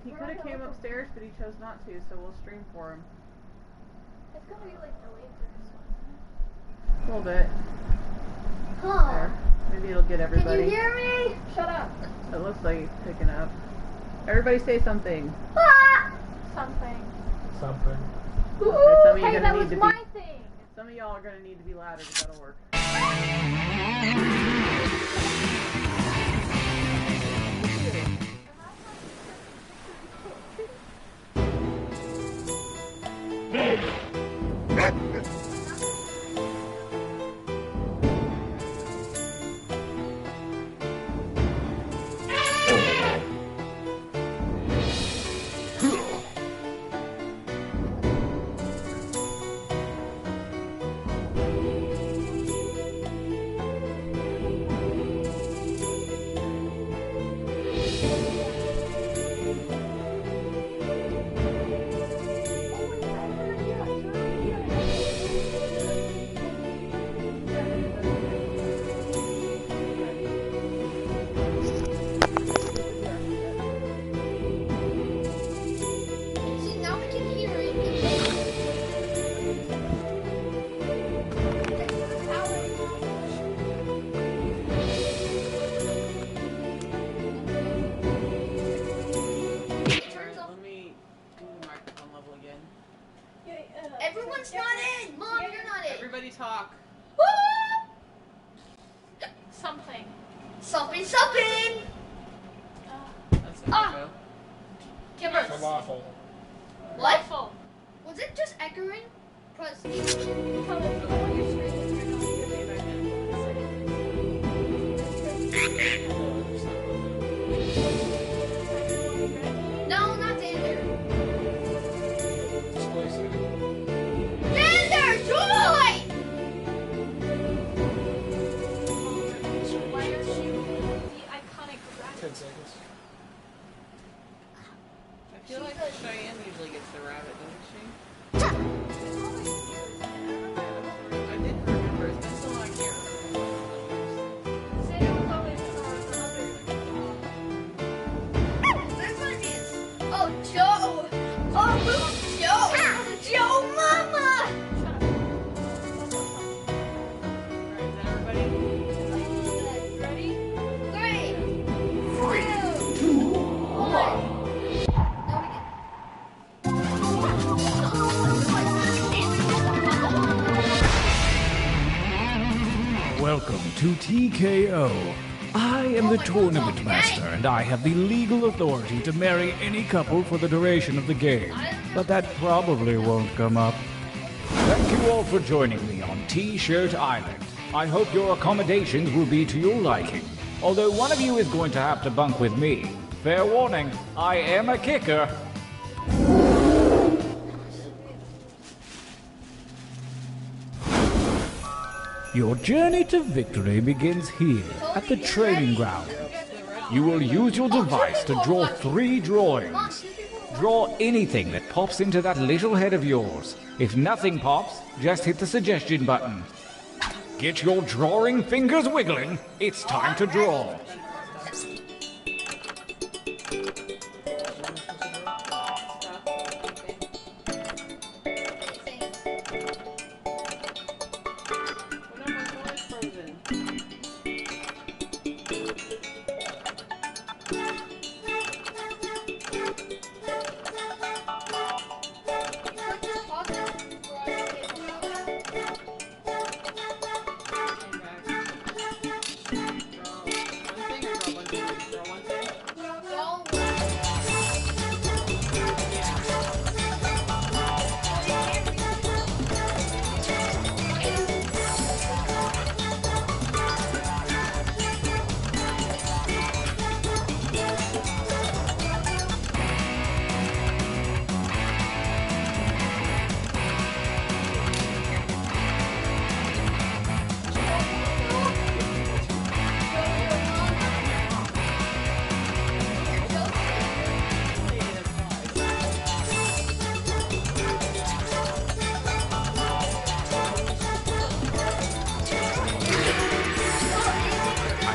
He could have came upstairs, but he chose not to, so we'll stream for him. It's gonna be like delayed for this one. A little bit. Huh. There. Maybe it'll get everybody. Can you hear me? Shut up. It looks like it's picking up. Everybody say something. Ah! Something. Something. Ooh, Okay, some of you hey, gonna that need was to my be, thing. some of y'all are gonna need to be louder, but that'll work. Everyone's not in! Mom, you're not in! Everybody talk. Something. Something. That's an echo. Kimber. Falafel. What? Was it just echoing? Press. No, not Dander. Display setting. Dander, joy! Why are you the iconic rabbit? 10 seconds. I feel like Cheyenne usually gets the rabbit, doesn't she? I didn't remember. It's been so long, I can't remember. Say it was always for other. Where's my hands? Oh, Joe! Oh, who's Joe? Joe Mama! Alright, is that everybody? Ready? 3, 2, 1. Welcome to TKO. I am the tournament master, and I have the legal authority to marry any couple for the duration of the game. But that probably won't come up. Thank you all for joining me on T-Shirt Island. I hope your accommodations will be to your liking. Although one of you is going to have to bunk with me. Fair warning, I am a kicker. Your journey to victory begins here, at the training ground. You will use your device to draw 3 drawings. Draw anything that pops into that little head of yours. If nothing pops, just hit the suggestion button. Get your drawing fingers wiggling. It's time to draw.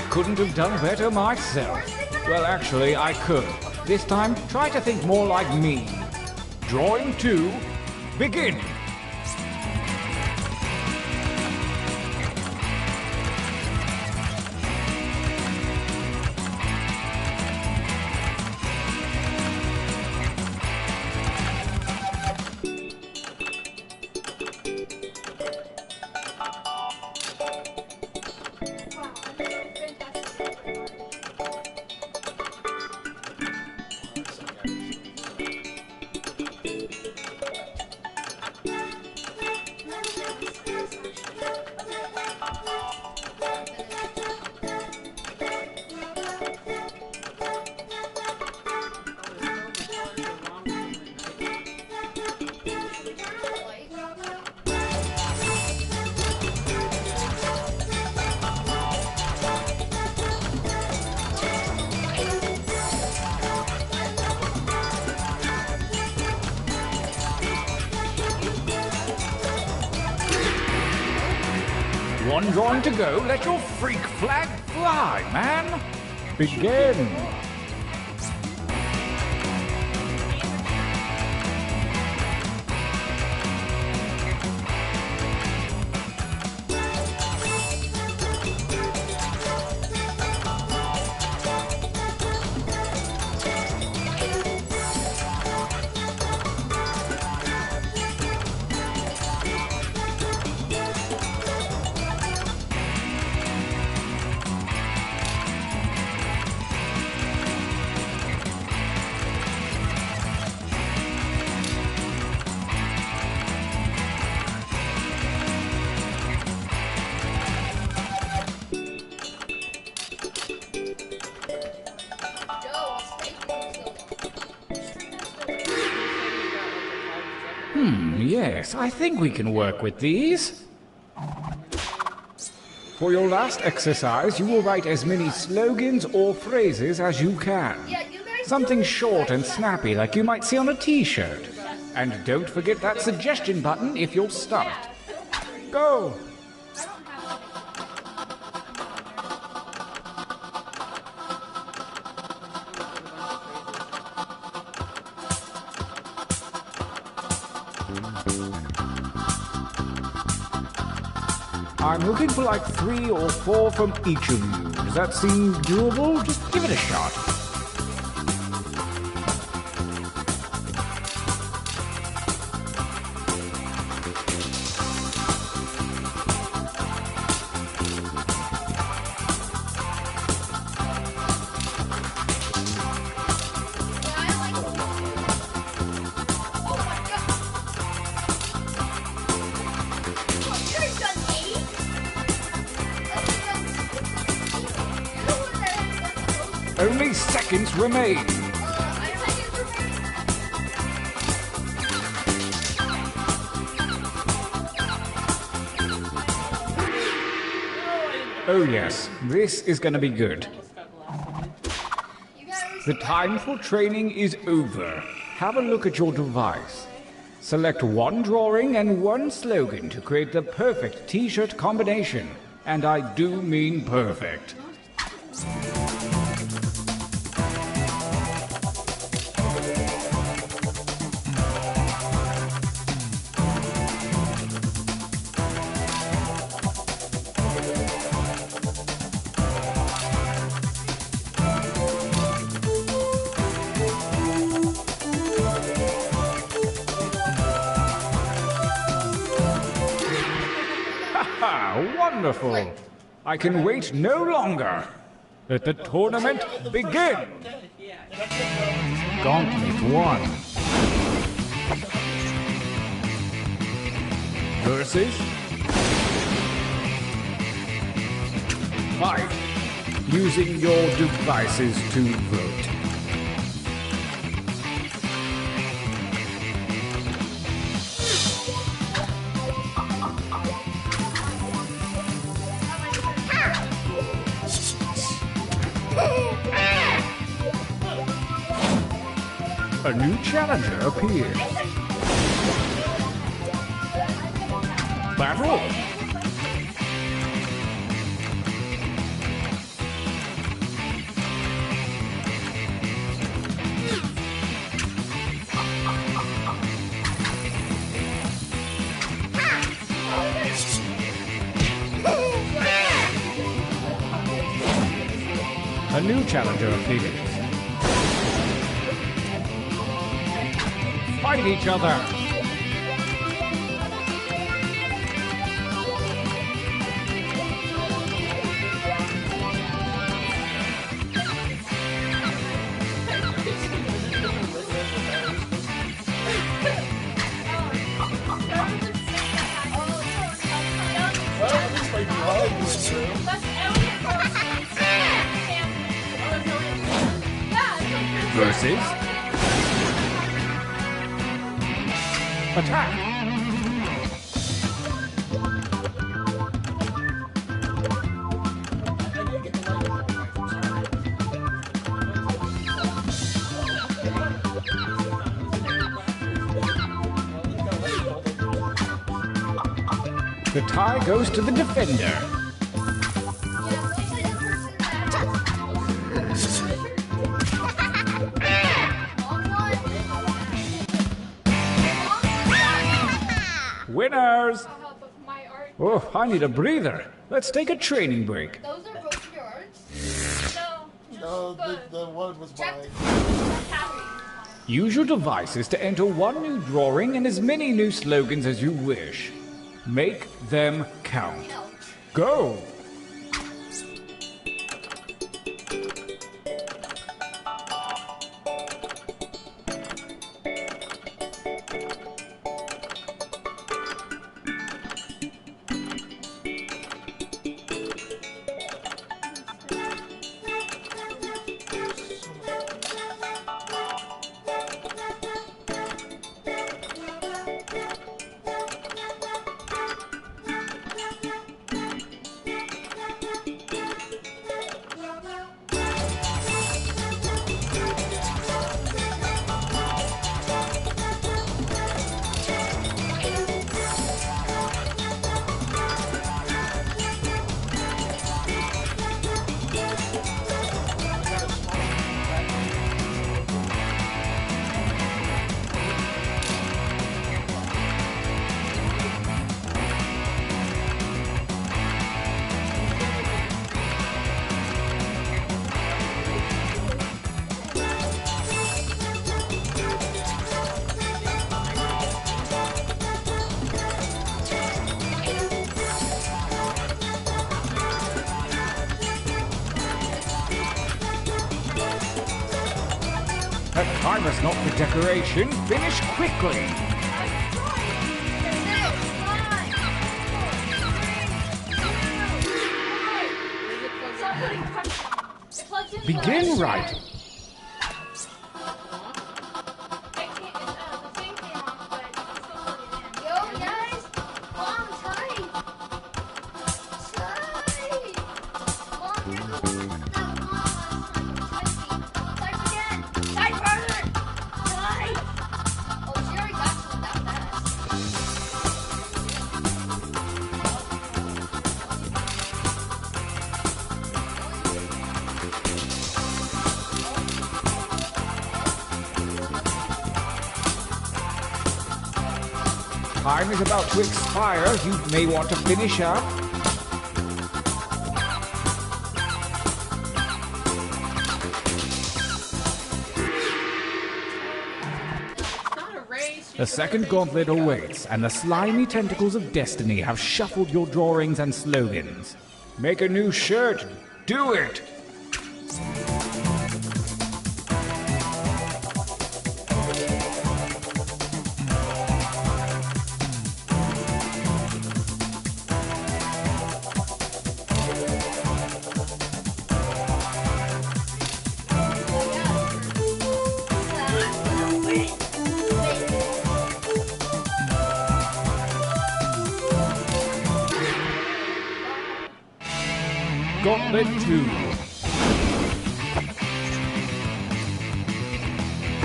Couldn't have done better myself. Well, actually, I could. This time, try to think more like me. Drawing 2, begin! One drawing to go. Let your freak flag fly, man. Begin. Yes, I think we can work with these. For your last exercise, you will write as many slogans or phrases as you can. Something short and snappy like you might see on a t-shirt. And don't forget that suggestion button if you're stumped. Go! I'm looking for like 3 or 4 from each of you. Does that seem doable? Just give it a shot. Only seconds remain. Oh yes, this is going to be good. The time for training is over. Have a look at your device. Select one drawing and one slogan to create the perfect t-shirt combination. And I do mean perfect. Wonderful! I can wait no longer. Let the tournament begin! Gauntlet 1. Versus... Fight. Using your devices to vote. A new challenger appears. Battle! new challenger appears. Fight each other! Versus attack. The tie goes to the defender. Winners! Oh, I need a breather. Let's take a training break. Those are both yours. No, the one was mine. Use your devices to enter one new drawing and as many new slogans as you wish. Make them count. Go! That timer's not for decoration. Finish quickly. Begin right. Time is about to expire. You may want to finish up. The second gauntlet awaits, and the slimy tentacles of destiny have shuffled your drawings and slogans. Make a new shirt. Do it! Gauntlet 2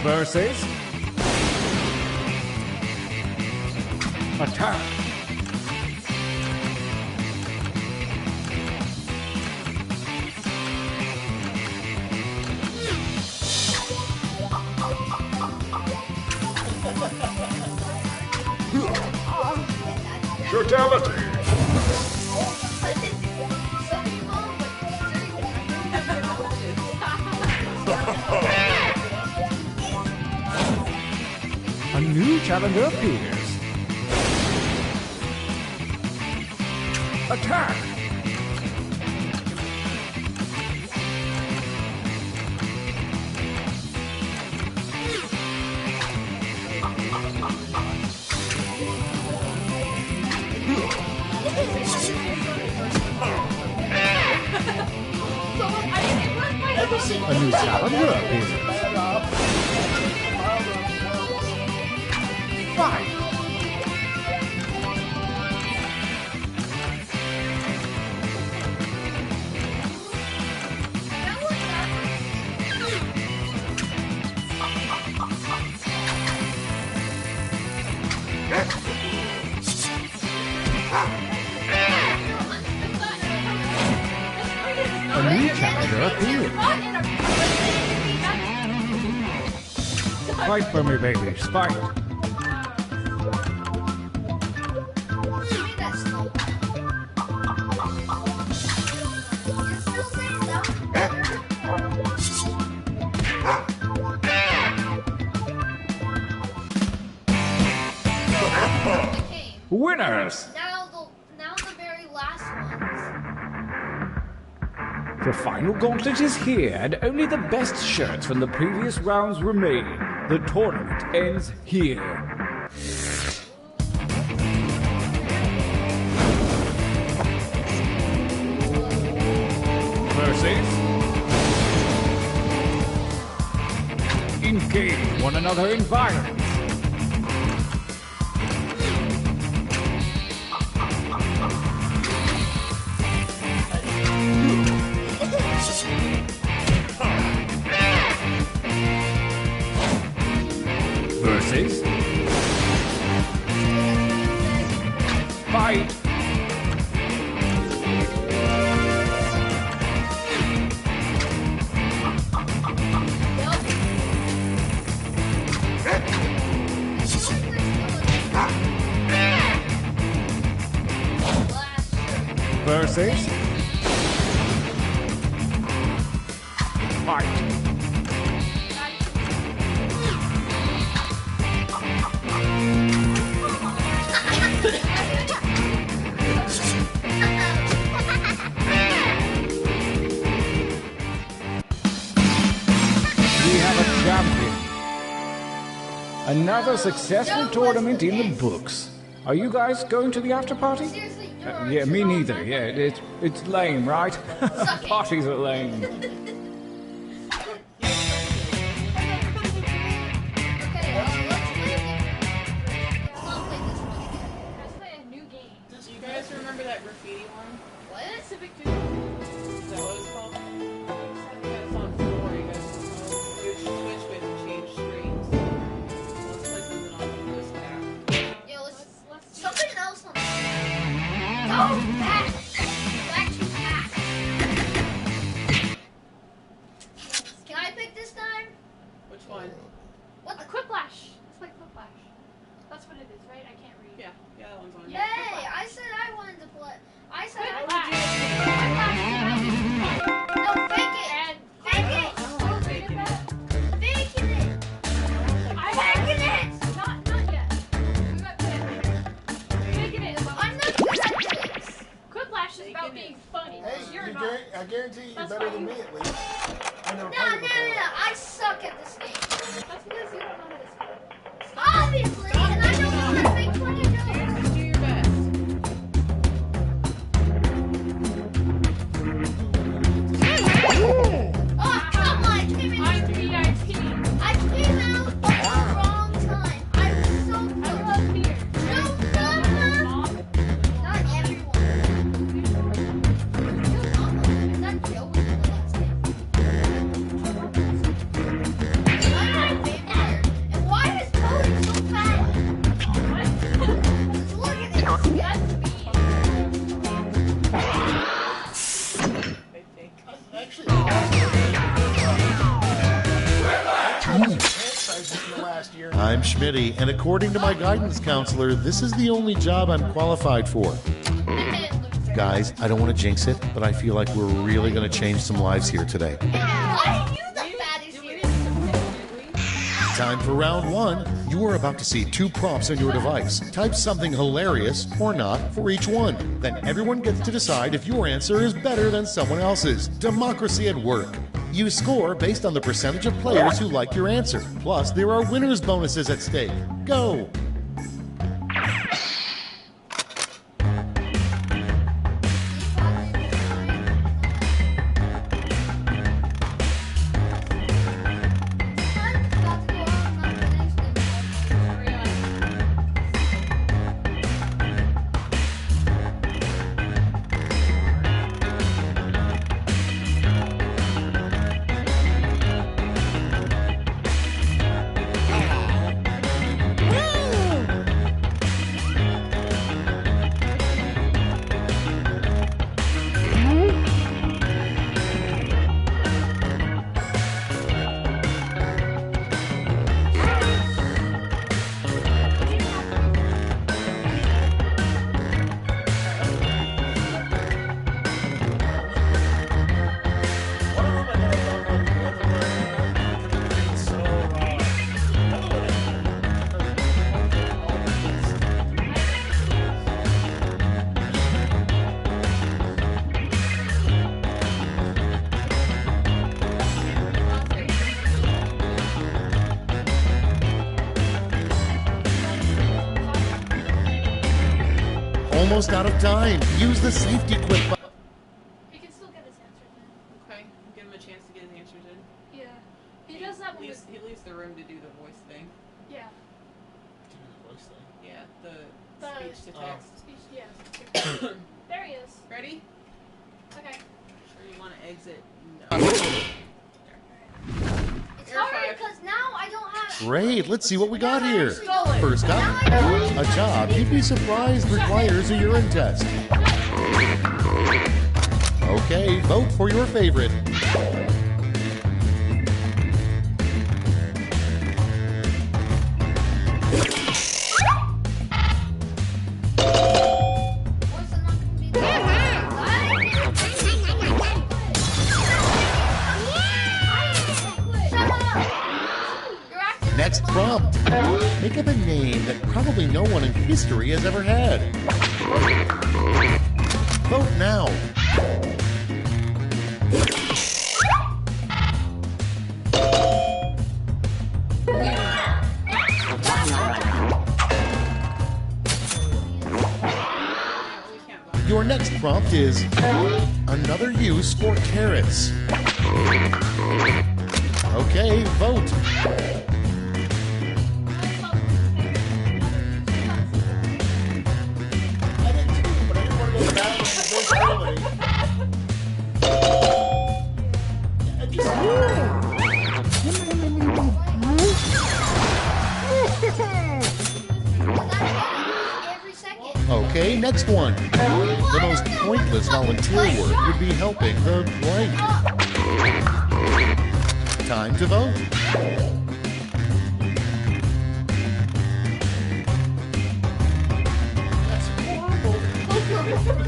versus attack. Fatality. challenger appears. Attack! A new challenger appears. Fight! A new challenger appears. Fight for me, babies. Fight. Winners! Now the very last ones. The final gauntlet is here, and only the best shirts from the previous rounds remain. The tournament ends here. Versus... engage one another in violence. Versus... fight! Versus... fight! Another successful tournament in the books. Are you guys going to the after party? Seriously, Yeah, me neither. Yeah, it's lame, right? Parties are lame. Okay, let's play this one again. Let's play a new game. Do you guys remember that graffiti one? What? Civic 2. Is that what it's called? It's on 4. You guys switch with and change screens. Let's play something on this app. Yo, let's Let's do something else on this. Go back! Back to back. Can I pick this time? Which one? What the? Quiplash. Let's play Quiplash. That's what it is, right? I can't read. Yeah, that one's on. Yay! I said I wanted to play. I said I Quiplash. No, fake it! And Fake it! Oh, faking it. Faking it! I'm Faking it! Not yet. We might play it later. Faking it is on. I'm not good at this. Quiplash is about being funny. Hey, You're you not. I guarantee you're That's better why than you- me at least. I never No, played it before. I suck at this game. That's because you don't know how to spell. Obviously, and I don't know how to make funny jokes. Do your best. Oh, come on! I came I'm in. VIP. I came out at the wrong time. I was so I close. love beer. No, Mom. not everyone. Not Joe was the last name. I'm not a vampire. And why is Cody so fat? Just look at this. That's me. I think. Actually, in the last year. I'm Schmitty, and according to my guidance counselor, this is the only job I'm qualified for. Guys, I don't want to jinx it, but I feel like we're really going to change some lives here today. Why are you the fattest Did we here? need some did we? Time for round one. You are about to see two prompts on your device. Type something hilarious or not for each one. Then everyone gets to decide if your answer is better than someone else's. Democracy at work. You score based on the percentage of players who like your answer. Plus, there are winners' bonuses at stake. Go! Almost out of time. Use the safety quit button. He can still get his answers in. Okay, give him a chance to get his answers in. Yeah. He does that when He leaves the room to do the voice thing. yeah. Yeah, the The- speech to text. Speech, yeah. There he is. Ready? Okay. Or you want to exit? No. It's You're harder five. because now I don't have. Great, let's see what we got here. Stolen. First up, a job you'd be surprised requires a urine test. Okay, vote for your favorite. What's the not gonna be there? Shut up! You're acting Next prompt. Think of a name that probably no one in history has ever had. Vote now. We can't vote. Your next prompt is another use for carrots. Okay, vote. I did too, but I didn't want to go to the bathroom so early. I just- every second. Okay, next one. The most pointless volunteer work would be helping the blank. Time to vote. That's horrible.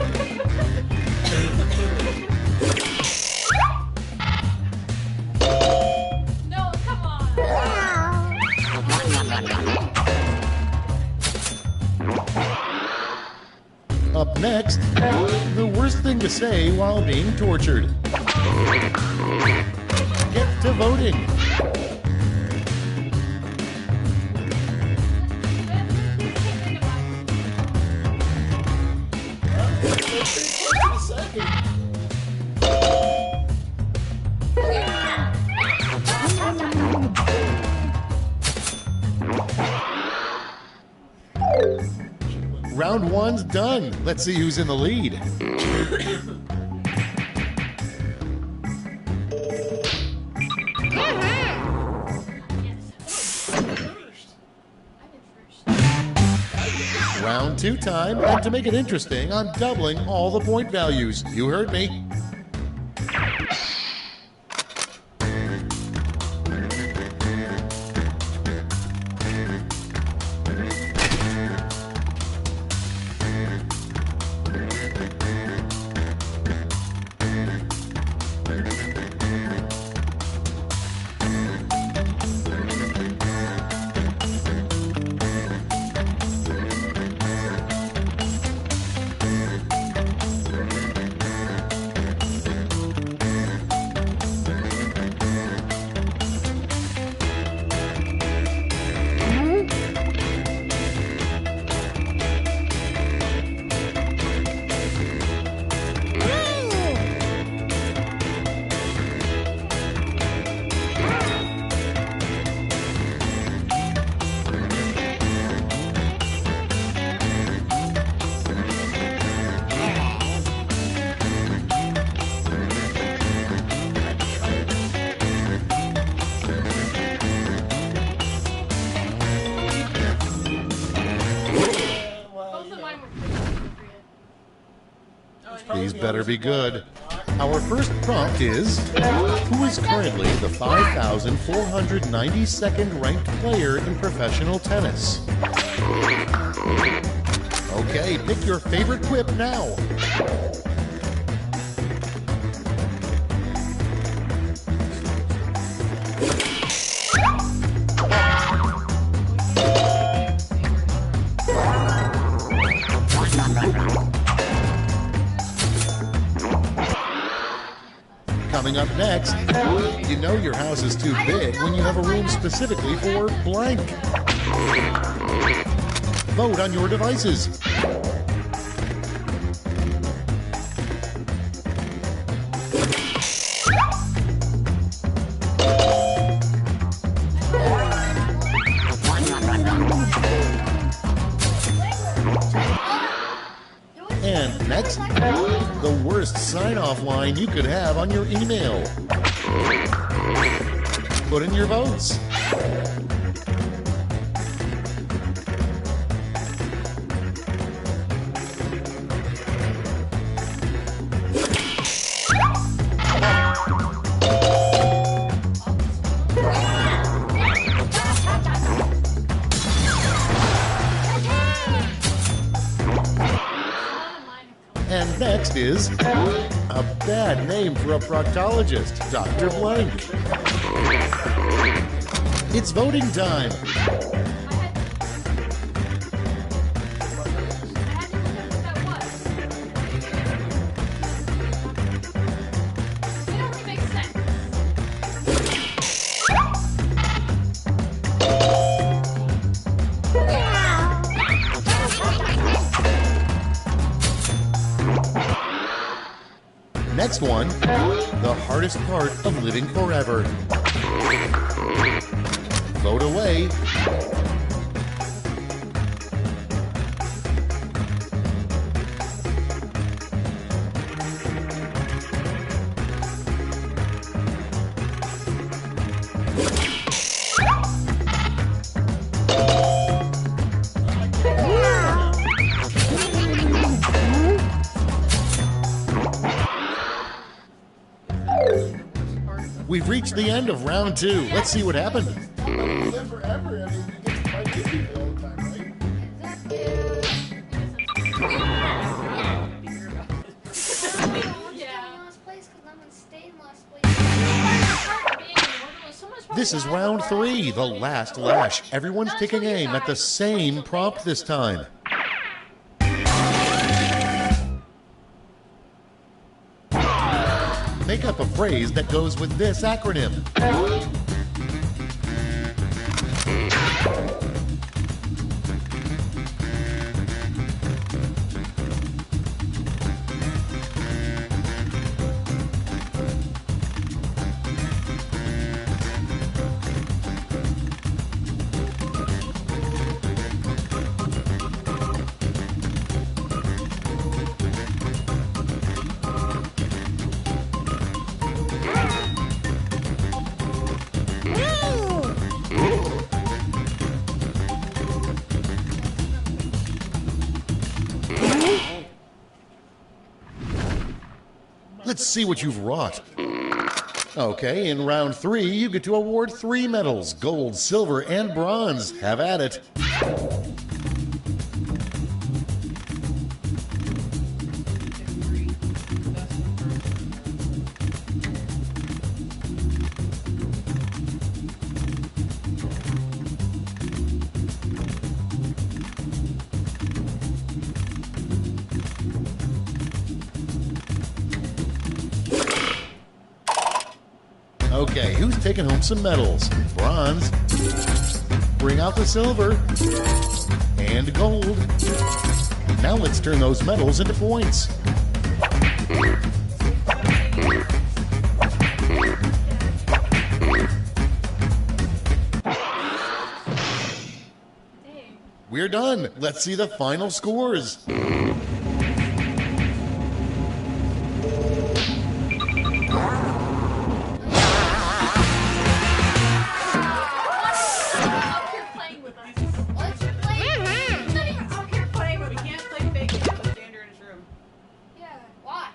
No, come on. Up next, the worst thing to say while being tortured. Get to voting. Round one's done. Let's see who's in the lead. Round two time, and to make it interesting, I'm doubling all the point values. You heard me. These better be good. Our first prompt is, who is currently the 5,492nd ranked player in professional tennis? Okay, pick your favorite quip now. Coming up next, you know your house is too big when you have a room specifically for blank. Vote on your devices. And next, the worst sign-off line you could have on your email. Put in your votes. And next is a bad name for a proctologist, Dr. Blank. It's voting time. Next one, the hardest part of living forever. Vote away. We've reached the end of round 2. Let's see what happened. Live forever. I mean, you get to fight these people all the time, right? This is round 3, the last lash. Everyone's taking aim at the same prompt this time. Make up a phrase that goes with this acronym. Let's see what you've wrought. Okay, in round 3, you get to award 3 medals, gold, silver, and bronze. Have at it. Okay, who's taking home some medals? Bronze. Bring out the silver. And gold. Now let's turn those medals into points. We're done. Let's see the final scores. Why?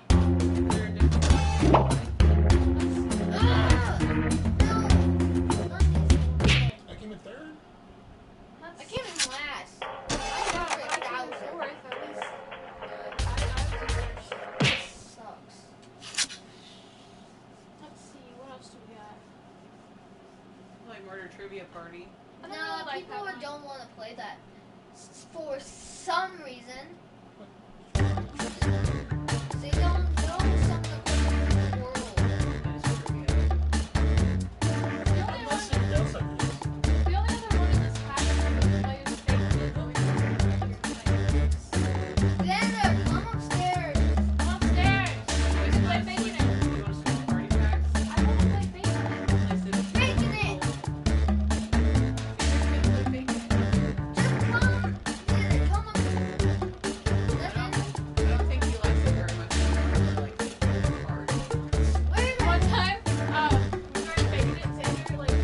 party. I don't No, really like people that one. don't want to play that for some reason. They don't know some of the world. The only Unless one- it does something. the only other one in this pack that we play is Fake It, but we don't play it. Xander, come upstairs. Come upstairs. We can play Fake It. You want to switch party packs? I want to play Fake It. Place it. Faking it. Just come. Xander, come up. I don't think he likes it very much. I really like the card. Wait a One minute. time, we started faking it, Xander, like, it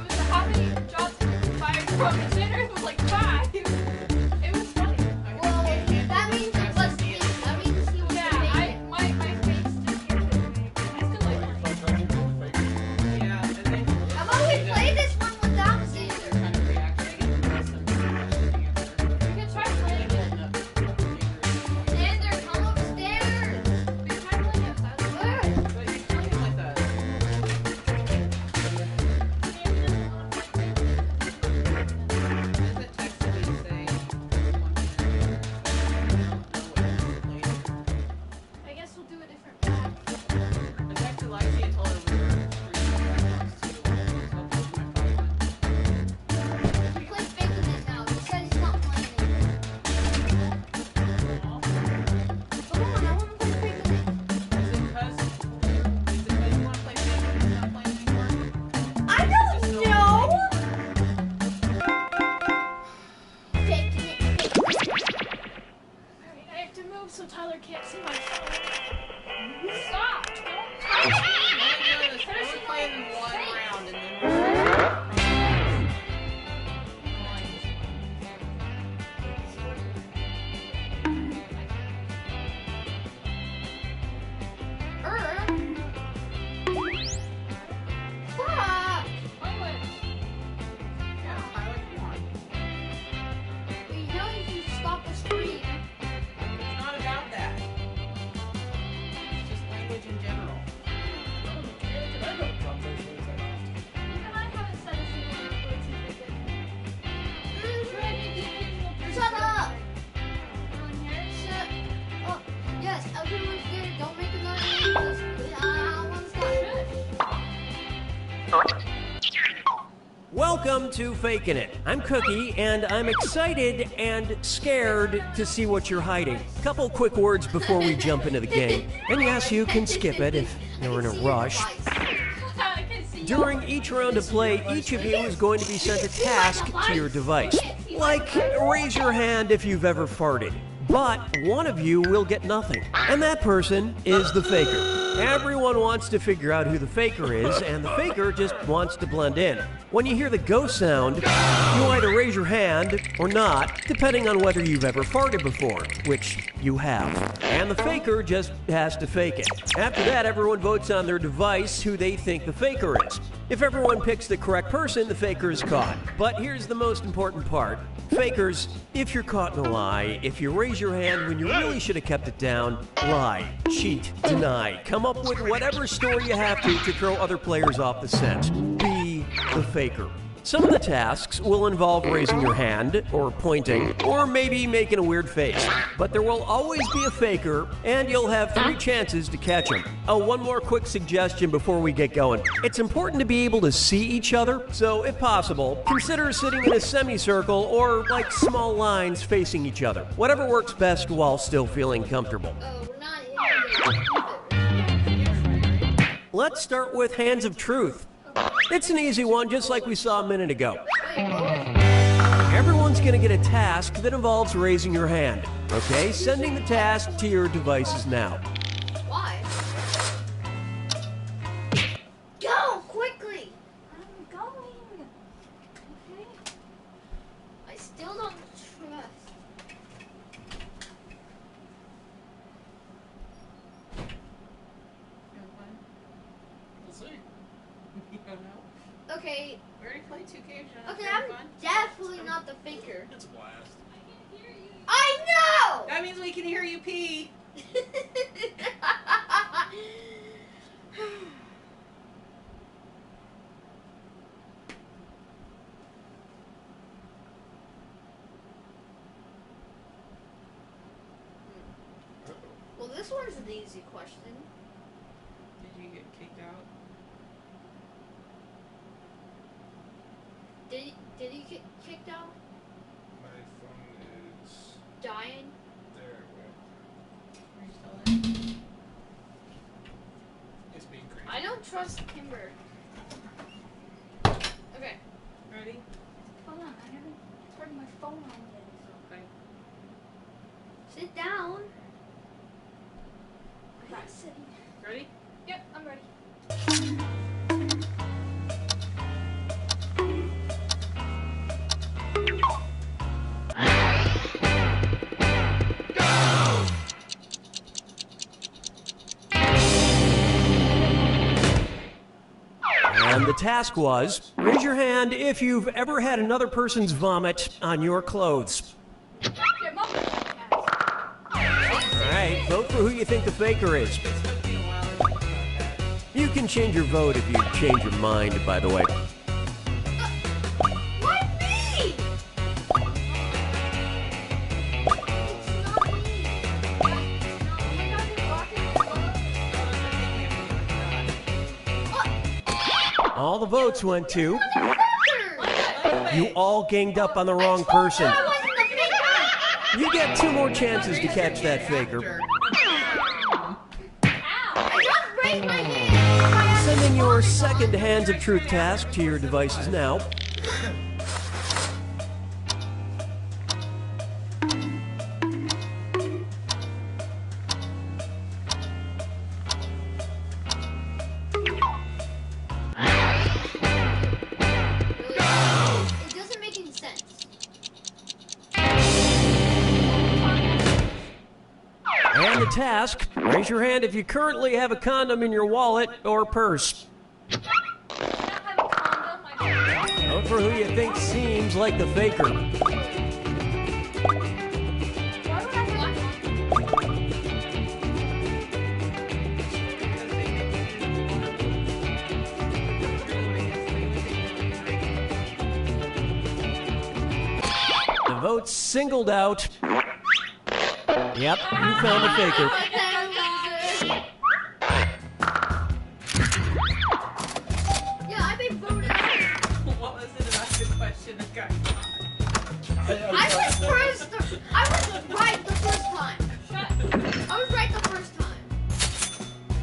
was how many jobs have you been fired from? And Xander was like 5. It was funny. Well, that means it was me. That means he was Yeah, my face just gets it. I still like Like, it. if I try to do fake it. Yeah, and then How about we play this one without they're Xander? kind of reacting and some questioning answer. We can try playing it. Xander, come upstairs. We can try playing it without it. Where? But he's playing like that. There's a text that he'd say, I guess we'll do a different pack. I texted Lexi and told her we were streaming Jackbox too. So hopefully my phone. We play faking it now. He said he's not playing it. Come on, I want to play faking it. Is it because you want to play Fake It and he's not playing anymore? I don't know. Faking it. Alright, I have to move so Tyler can't see my phone. Stop! Don't touch me! Only doing this, only playing one round and then Fuck. yeah, highlight one. We know you can stop the stream. It's not about that. It's just language in general. I know context words I have. Even I haven't said a single word for it. Shut up. Everyone here? Shut up. Yes, everyone's here. Don't make a noise. I want to stop. Welcome to Fakin' It. I'm Cookie, and I'm excited and scared to see what you're hiding. Couple quick words before we jump into the game. And yes, you can skip it if you're in a rush. I can see you. During each round of play, each of you is going to be sent a task to your device. Like, raise your hand if you've ever farted. But one of you will get nothing. And that person is the faker. Everyone wants to figure out who the faker is, and the faker just wants to blend in. When you hear the go sound, you either raise your hand or not, depending on whether you've ever farted before, which you have. And the faker just has to fake it. After that, everyone votes on their device who they think the faker is. If everyone picks the correct person, the faker is caught. But here's the most important part. Fakers, if you're caught in a lie, if you raise your hand when you really should have kept it down, lie, cheat, deny, come up with whatever story you have to throw other players off the scent. Be the faker. Some of the tasks will involve raising your hand, or pointing, or maybe making a weird face. But there will always be a faker, and you'll have 3 chances to catch him. Oh, one more quick suggestion before we get going. It's important to be able to see each other, so if possible, consider sitting in a semicircle or like small lines facing each other. Whatever works best while still feeling comfortable. Oh, we're not in it. Let's start with Hands of Truth. It's an easy one, just like we saw a minute ago. Everyone's going to get a task that involves raising your hand. Okay, sending the task to your devices now. Why? Go quickly. I'm going. Okay. I still don't trust. We'll see. You don't know? Okay, We already played 2K. okay, I'm definitely not the faker. It's a blast. I know! That means we can hear you pee. this one's an easy question. Did you get kicked out? Did he get kicked out? My phone is Dying? there. Are you still in? It's being crazy. I don't trust Kimber. Okay. Ready? Hold on, I haven't turned my phone on yet. Okay. Sit down. I'm not sitting. Ready? Yep, I'm ready. And the task was, raise your hand if you've ever had another person's vomit on your clothes. Yeah, Mom. Alright, vote for who you think the faker is. It's supposed to be a while to think about that. You can change your vote if you change your mind, by the way. Why me? All the votes went to... You all ganged up on the wrong person. You get 2 more chances to catch that faker. Sending your second Hands of Truth task to your devices now. It doesn't make any sense. And the task, raise your hand if you currently have a condom in your wallet or purse. I don't have a condom. I don't. Vote for who you think seems like the faker. Why would I have The votes singled out. Yep, you found the faker. Yeah, I've been voted out. What was it about the question that got caught? I was right the first time. I was right the first time.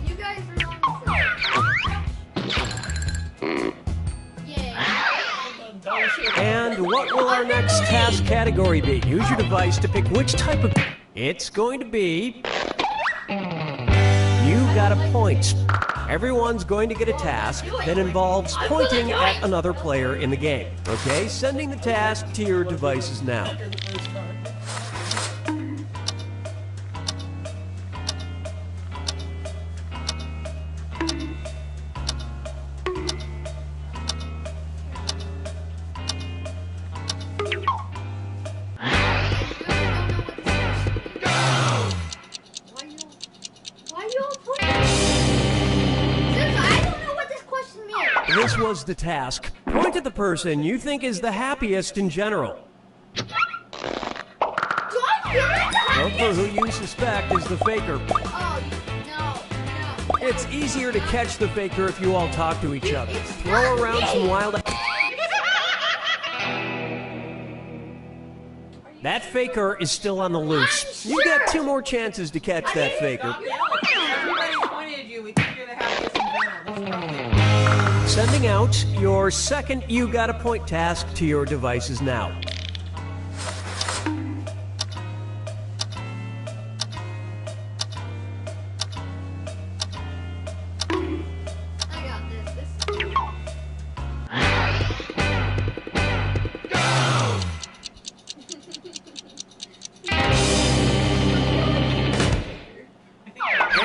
You guys were wrong the first. Yeah. And what will our next task category be? Use your device to pick which type of... It's going to be... You got a point. Everyone's going to get a task that involves pointing at another player in the game. Okay, sending the task to your devices now. Why you all put I don't know what this question means. This was the task. Point at the person you think is the happiest in general. Do I feel like Vote for who you suspect is the faker. Oh, no. It's easier to catch the faker if you all talk to each other. Throw around some wild... That faker is still on the loose. You got 2 more chances to catch that faker. Stop yelling. Everybody pointed at you. We think you're the happiest in general. That's probably Sending out your second You Got a Point task to your devices now. I got this.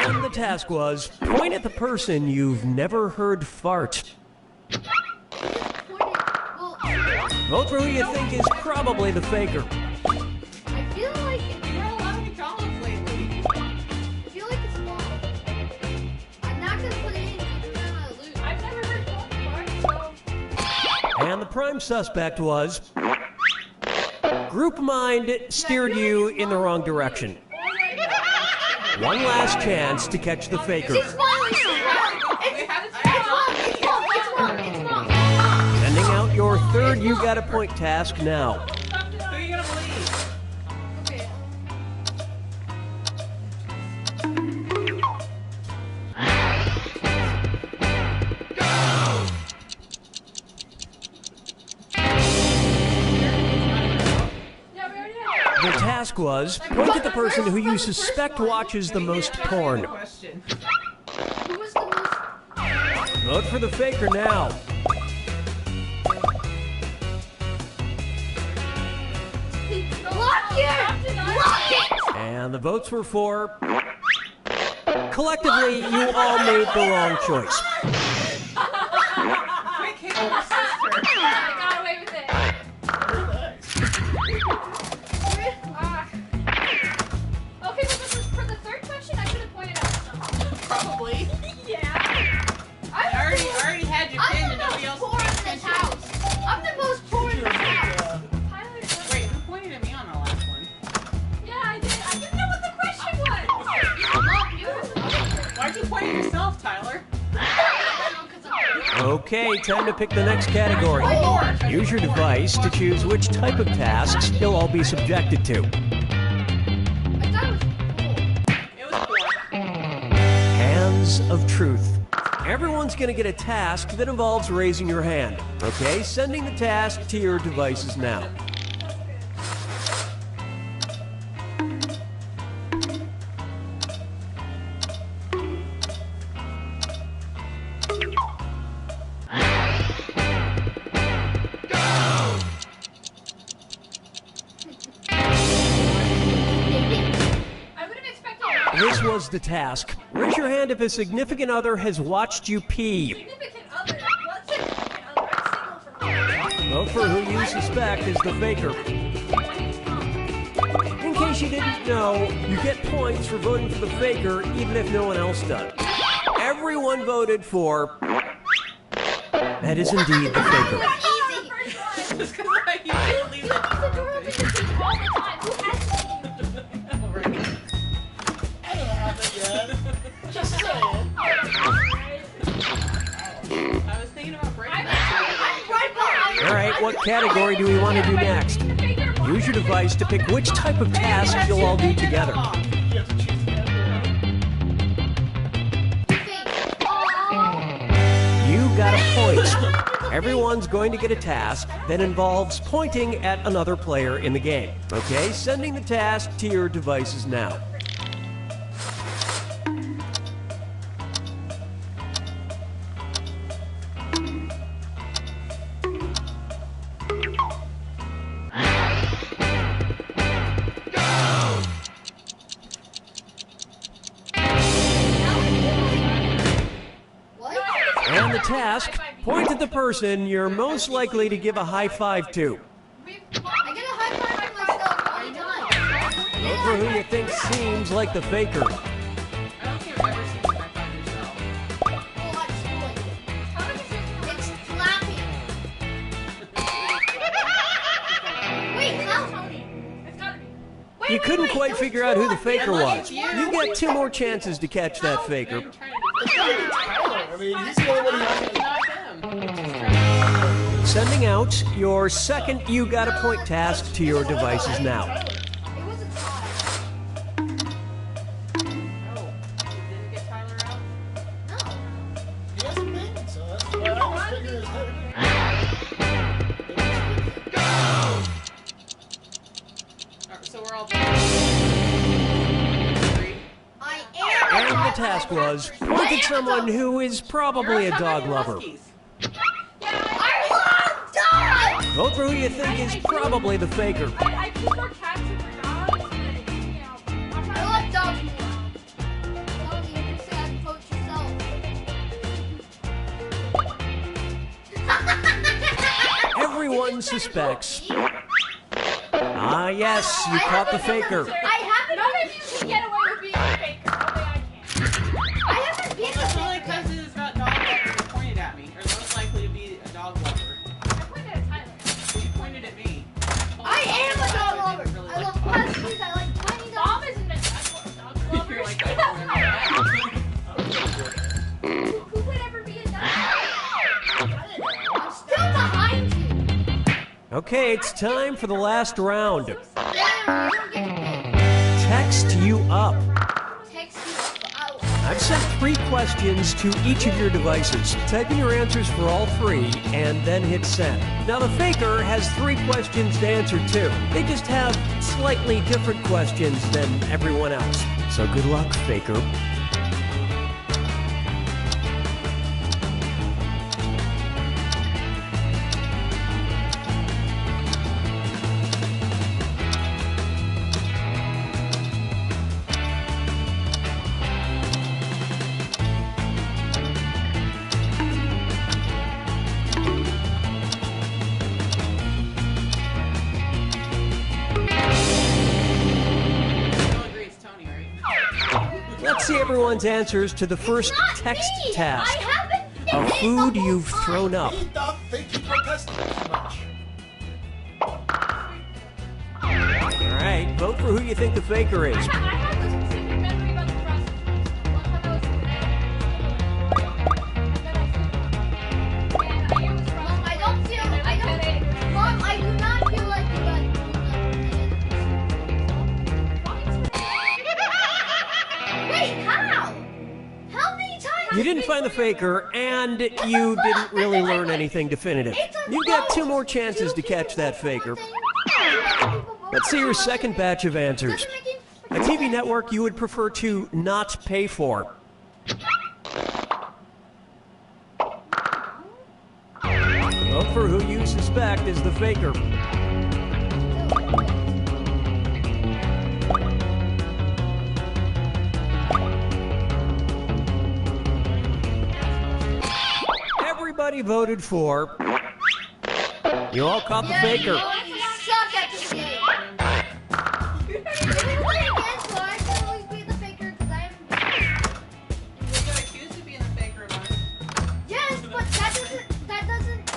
And the task was, point at the person you've never heard fart. Well, Vote for who you think is probably the faker. I feel like You're a lot of McDonald's lately. it's small. I'm not gonna put it in even when I lose. I've never heard that before, so. And the prime suspect was... Group mind steered you in the wrong direction. One last chance to catch the faker. It's wrong. It's wrong. Sending out your third You Got a Point task now. Who are you gonna believe? Okay. Yeah, we already had The task was, point at the person who you suspect watches the most porn. Question. Who was the most? Vote for the faker now. Lock it! Lock it! And the votes were for... Collectively, you all made the wrong choice. Quick hit your sister. I got away with it. Okay, but for the third question, I should have pointed out something. Probably. Yeah. I already had your pin I'm and the nobody most else poor paid in this attention. house. I'm the most poor in this house. Tyler, Wait, who pointed at me on the last one? yeah, I did. I didn't know what the question was. Not you. Why'd you point at yourself, Tyler? Okay, time to pick the next category. Use your device to choose which type of tasks you'll all be subjected to. I thought it was cool. It was poor. Hands of Truth. Everyone's gonna get a task that involves raising your hand. Okay, sending the task to your devices now. I would have expected This was the task. Raise your hand if a significant other has watched you pee. significant other. What significant other? I'm single for Vote for who you suspect is the faker. In case you didn't know, you get points for voting for the faker even if no one else does. Everyone voted for... That is indeed the faker. Easy. Just because I usually leave the the door door open open. all the time. Who has I don't have it yet. Just saying. I was thinking about breaking I'm that. right behind you. All right, what category do we want to do next? Use your device to pick which type of task you'll all do together. You have to choose the You got a point. Everyone's going to get a task that involves pointing at another player in the game. Okay, sending the task to your devices now. What? And the task, point at the person you're most likely to give a high five to. I get a high five myself all the time. Vote for who you think seems like the faker. I don't think I've ever seen you high five yourself. Oh, I just like it. It's clapping. Wait, how? It's gotta be. You couldn't quite figure out who the faker was. You get 2 more chances to catch that faker. I'm trying to Tyler. I mean, he's the only one who has It's not him. Sending out your second You Got a Point task to your devices now. It was a tie. Oh, you didn't get Tyler out? No. He hasn't been, so that's why I was figuring his head. Alright, so we're all Agreed? I am. And the task was, point at someone who is probably a dog lover. Huskies. I love dogs. Vote for who you think is probably the faker. I prefer cats over dogs. And, you know, I'm not I love dogs more. Well, you can say I vote yourself. Everyone suspects. Ah, yes, you caught the faker. I haven't. None of you can get away with being a faker. Only I can. I haven't been I feel a like because it was about dog lovers who pointed at me, or most likely to be a dog lover. I pointed at Tyler. You pointed at me. I am a dog lover. Really I love like dogs. huskies. I like tiny Mom dogs. isn't a dog lover. You're like, Okay, it's time for the last round. There, you don't get to Text you up. pick. Text you out. I've sent 3 questions to each of your devices. Type in your answers for all 3 and then hit send. Now the faker has 3 questions to answer too. They just have slightly different questions than everyone else. So good luck, faker. You'll agree it's Tony, right? Let's see everyone's answers to the first Not text me. task. I haven't been A in food the whole you've time. thrown up. Eat up, think you protested too much. Alright, vote for who you think the faker is. I have this specific memory about the process. One time I was in bed, and then I used Mom, I don't feel. Mom, I do not feel like you got. Wait, how? How many times? You didn't find the faker, and you didn't really learn anything definitive. You get 2 more chances to catch that faker. Let's see your second batch of answers. A TV network you would prefer to not pay for. Vote for who you suspect is the faker. Everybody voted for. You all caught the faker. You suck at this game. Can we play again so I can always be the faker because I haven't. You got accused of being the faker of mine. Yes, but that doesn't. That doesn't.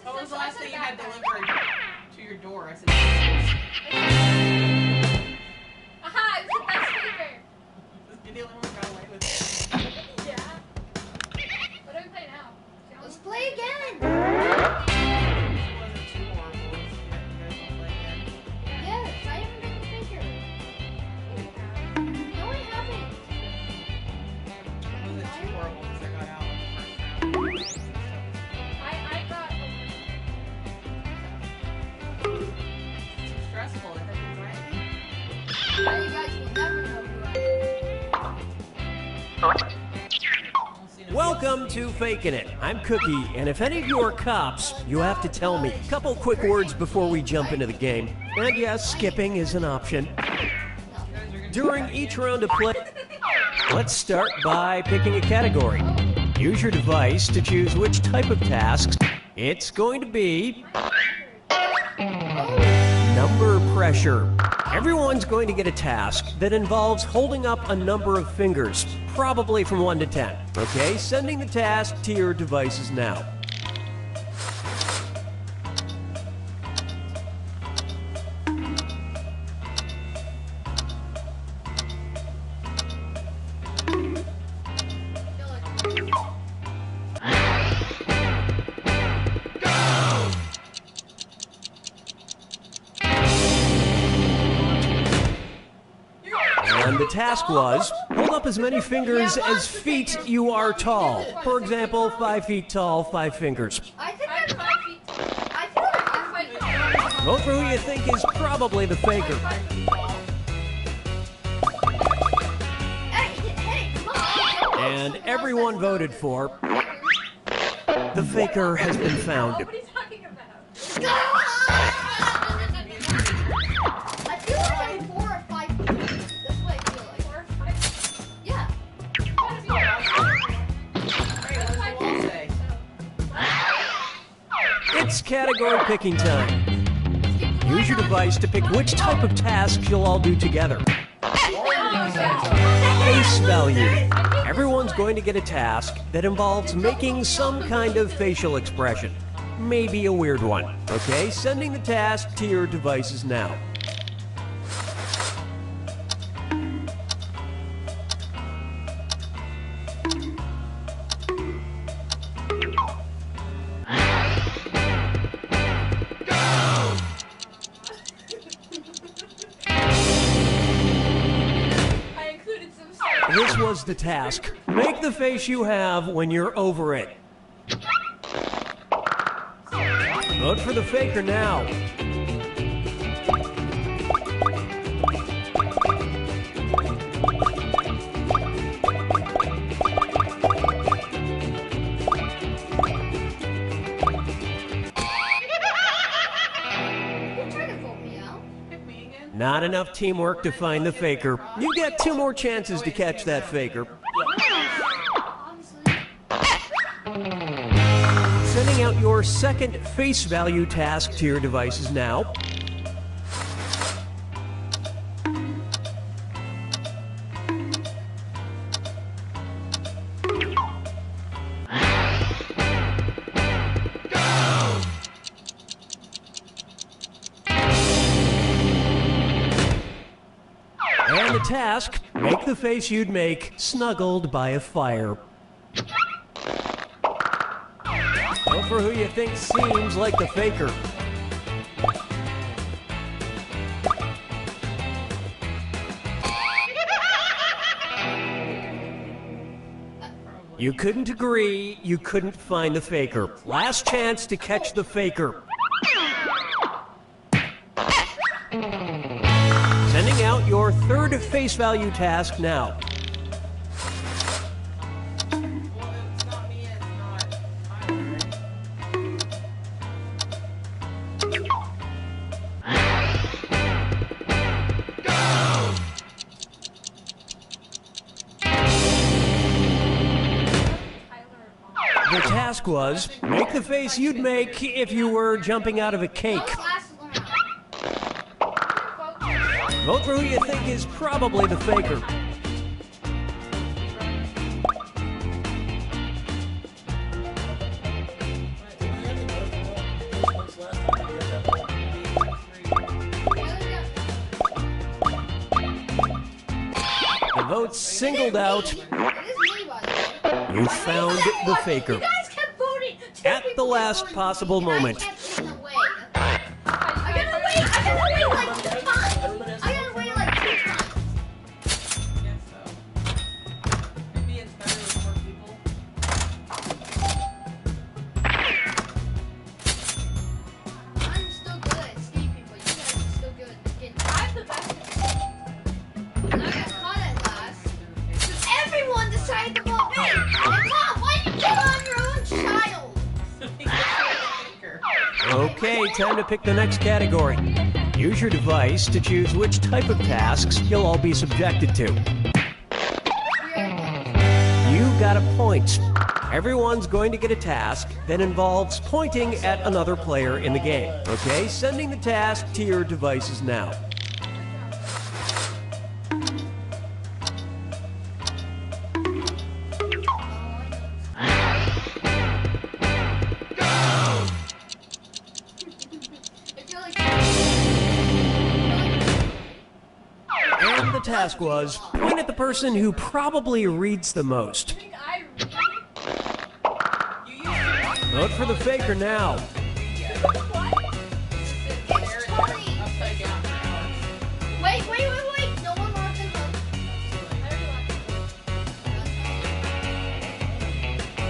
What was the last thing you had delivered to your door? I said, Aha, it's the best faker. you're the only one who got away with it. Yeah. What do we play now? Let's play again. It wasn't too horrible. You guys don't play again. Yes, I haven't been the faker. No, I haven't. It wasn't too horrible because I got out in the first round. I got Too stressful. It had anxiety. Now you guys will never know who I am. Welcome to Faking It. I'm Cookie, and if any of you are cops, you have to tell me. Couple quick words before we jump into the game. And yes, skipping is an option. During each round of play, let's start by picking a category. Use your device to choose which type of tasks. It's going to be number pressure. Everyone's going to get a task that involves holding up a number of fingers, probably from 1 to 10. Okay, sending the task to your devices now. And the task was, hold up as many fingers as feet you are tall. For example, 5 feet tall, 5 fingers. I think I'm I'm. 5 feet. I feel like I'm. Vote for who you think is probably the faker. Hey, come on. And everyone voted for. The faker has been found. What are you talking about? I feel like I'm 4 or 5 feet. That's what I feel like. 4 or 5 feet. Yeah. Gotta be around. Hey, what does the wall say? It's category picking time. Use your device to pick which type of tasks you'll all do together. Face value. Everyone's going to get a task that involves making some kind of facial expression. Maybe a weird one. Okay, sending the task to your devices now. This was the task. Make the face you have when you're over it. Vote for the faker now. You're trying to vote me out. Pick me again. Not enough teamwork to find the faker. You get 2 more chances to catch that faker. Obviously. Sending out your second face value task to your devices now. And the task, make the face you'd make snuggled by a fire. Vote for who you think seems like the faker. You couldn't agree, you couldn't find the faker. Last chance to catch the faker. Sending out your third face value task now. Well, it's not me, it's not mine, right? The task was, make the face you'd make if you were jumping out of a cake. Last one. Vote for who you think is probably the faker. The votes singled out. It is me, by the way. You found the faker. You guys kept voting. At the last possible moment. I gotta wait like 2 times. I gotta wait like 2 times. Yes, so. Maybe it's better with more people. I'm still good at escaping, but you guys are still good at getting. I'm the best. And I got caught at last. Because everyone decided to vote me. And Mom, why did you kill on your own child? Okay, time to pick the next category. Use your device to choose which type of tasks you'll all be subjected to. You got a point. Everyone's going to get a task that involves pointing at another player in the game. Okay, sending the task to your devices now. I feel like And the task was, point at the person who probably reads the most. I think I read. You used to Vote for the faker now. What? sit there and they're upside down now. wait. No one wants to vote.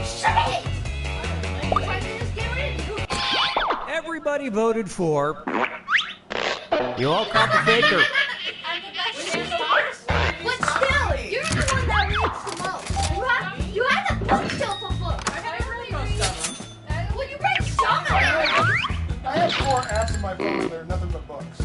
Shut it! I'm trying to just get rid of you. Everybody voted for. You all caught the faker. I'm the best dance. But still, you're the one that reads the most. You have the bookshelf of books. I haven't read most of them. Well, you read some of them. I have 4 apps on my phone that are nothing but books.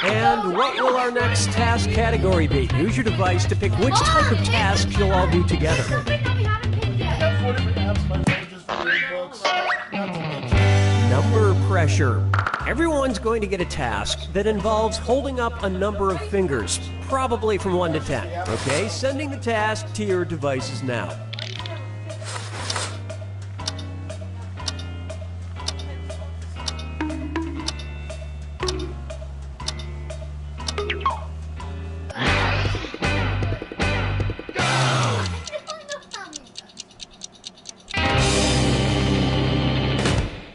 And what will our next task category be? Use your device to pick which type of tasks you'll all do together. Something that we haven't picked I yet. have 4 different apps on my phone just for reading books. Not to mention. Number pressure. Everyone's going to get a task that involves holding up a number of fingers, probably from 1 to 10. Okay, sending the task to your devices now.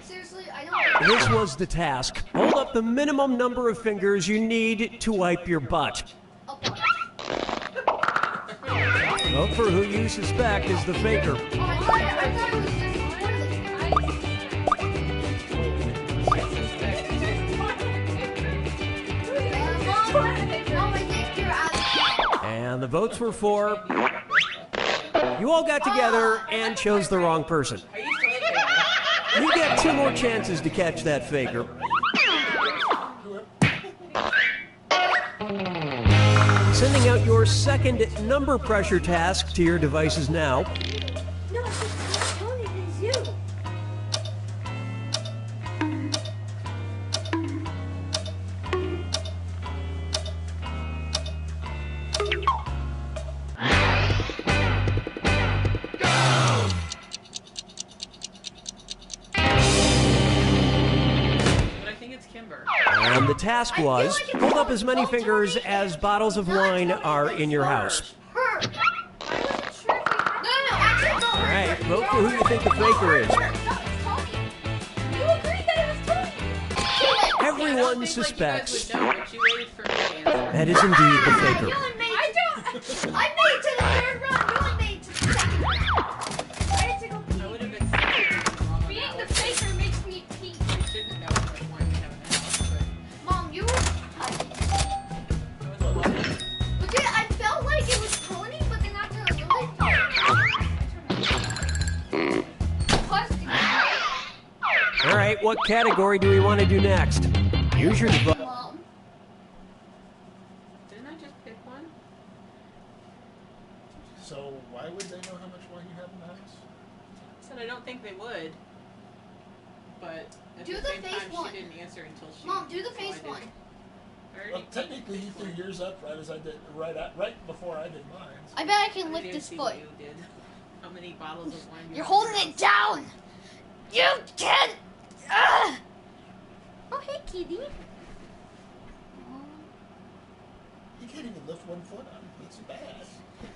Seriously, I don't. This was the task. Hold up the minimum number of fingers you need to wipe your butt. A bunch. Vote for who you suspect is the faker. Oh, I thought it was just Mom, I think you're out of time. And the votes were for... You all got together and chose the wrong person. You get 2 more chances to catch that faker. Sending out your second number pressure task to your devices now. No, it's Tony, it's you. But I think it's Kimber. And the task was, hold up as many fingers as bottles of wine are in your house. Her. I wasn't sure if you... No, actually, no. All right, vote for who you think the faker is. No, it's Tony. You agreed that it was Tony. Everyone I suspects think, like, you guys would know, but you waited for me to answer. that is indeed the faker. You only made I made it to the 3rd round. You only made it to the 2nd round. I had to go pee. I would have been saying wrong on Being that the one. faker makes me pee. I shouldn't know how much wine we have in the house, but Mom, you were... it was a lot. But dude, I felt like it was Tony, but then after a little bit... All right, what category do we want to do next? Use your device. Mom. Didn't I just pick one? So why would they know how much wine you have in the house? I said I don't think they would. But at Do the the same face time, one. she didn't answer until she. Mom, do the so I face did. one. I already Well, picked technically, he threw yours up right as I did, right before I did mine. I bet I can I lift didn't this see foot. what you did. How many bottles of wine? You're holding it down! You can! Ugh! Oh, hey, kitty. You can't even lift one foot up. That's bad.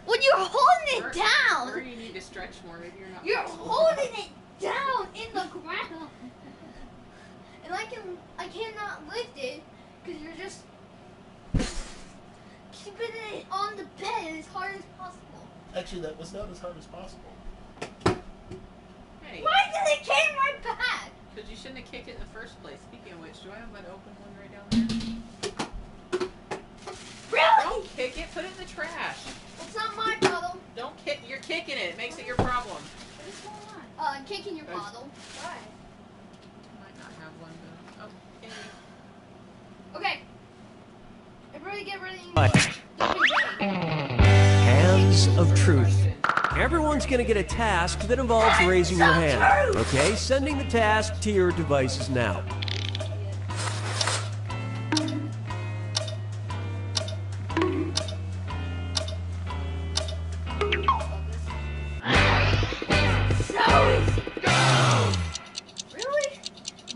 When you're holding it Or down, you need to stretch more. Maybe you're not. you're flexible. holding it down in the ground. And I cannot lift it because you're just keeping it on the bed as hard as possible. Actually, that was not as hard as possible. Hey, Why did it came right back? because you shouldn't have kicked it in the first place. Speaking of which, do I have that open one right down there? Really? Don't kick it. Put it in the trash. It's not my bottle. Don't kick. You're kicking it. It makes it your problem. What's going on? I'm kicking your bottle. Why? Might not have one though. Oh, Kenny. Okay. Everybody get ready. Right. Don't be ready. Hands of truth. Everyone's going to get a task that involves raising your hand. Okay, sending the task to your devices now. So easy. Really?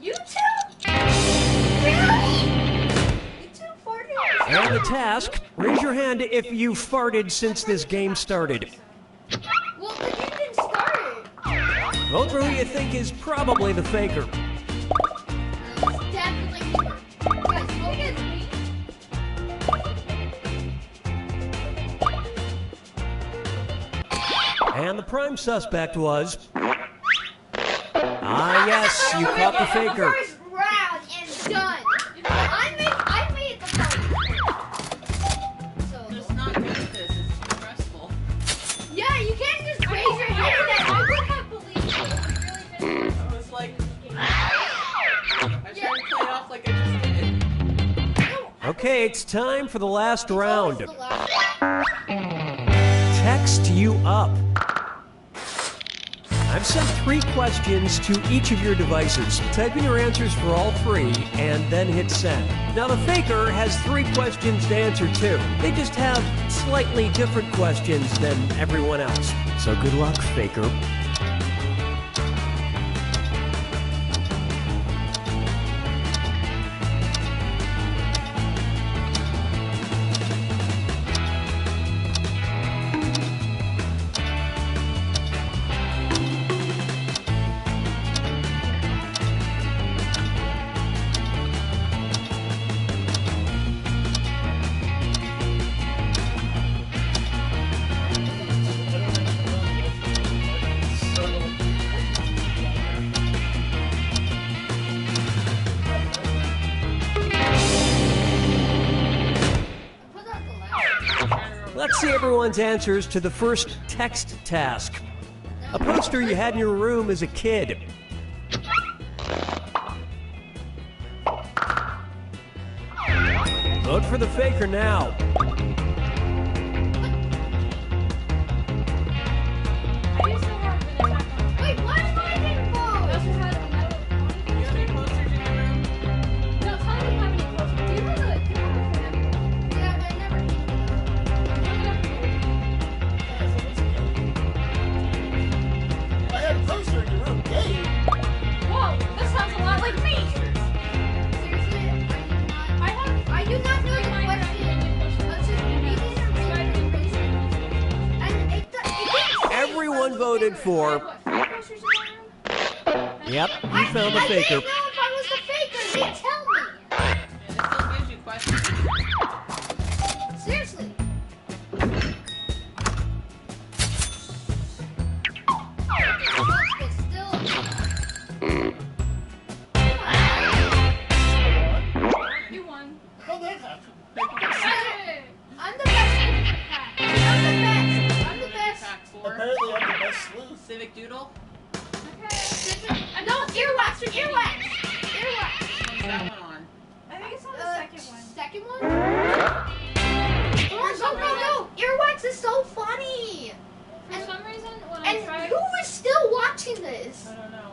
You two? Really? You two farted? And the task, raise your hand if you farted since this game started. Well, the game didn't start. Vote for who you think is probably the faker. Definitely. Guys, vote as me. And the prime suspect was... Ah, yes, you caught the faker. First round and done. I made the first. So, Let's not do this. It's too stressful. yeah, you can't just raise your hand and I would have believed you. We really I was like, I tried to play it off like I just did. Okay, it's time for the last round. The last Text you up. I've sent 3 questions to each of your devices. Type in your answers for all 3 and then hit send. Now the faker has 3 questions to answer too. They just have slightly different questions than everyone else. So good luck, faker. Let's see everyone's answers to the first text task. A poster you had in your room as a kid. Vote for the faker now. I used to have an attack on. Wait, why am I getting I both? also had a metal. Do you have any posters in your room? No, tell me how many posters. Do you have a Yeah, but I never I had a poster in your room. Game. Whoa, this sounds a lot like me. seriously, I do not know the question. Let's just read it or read it. And it didn't say Everyone voted for. What, 4 posters in my room? Yep, you found the I faker. didn't know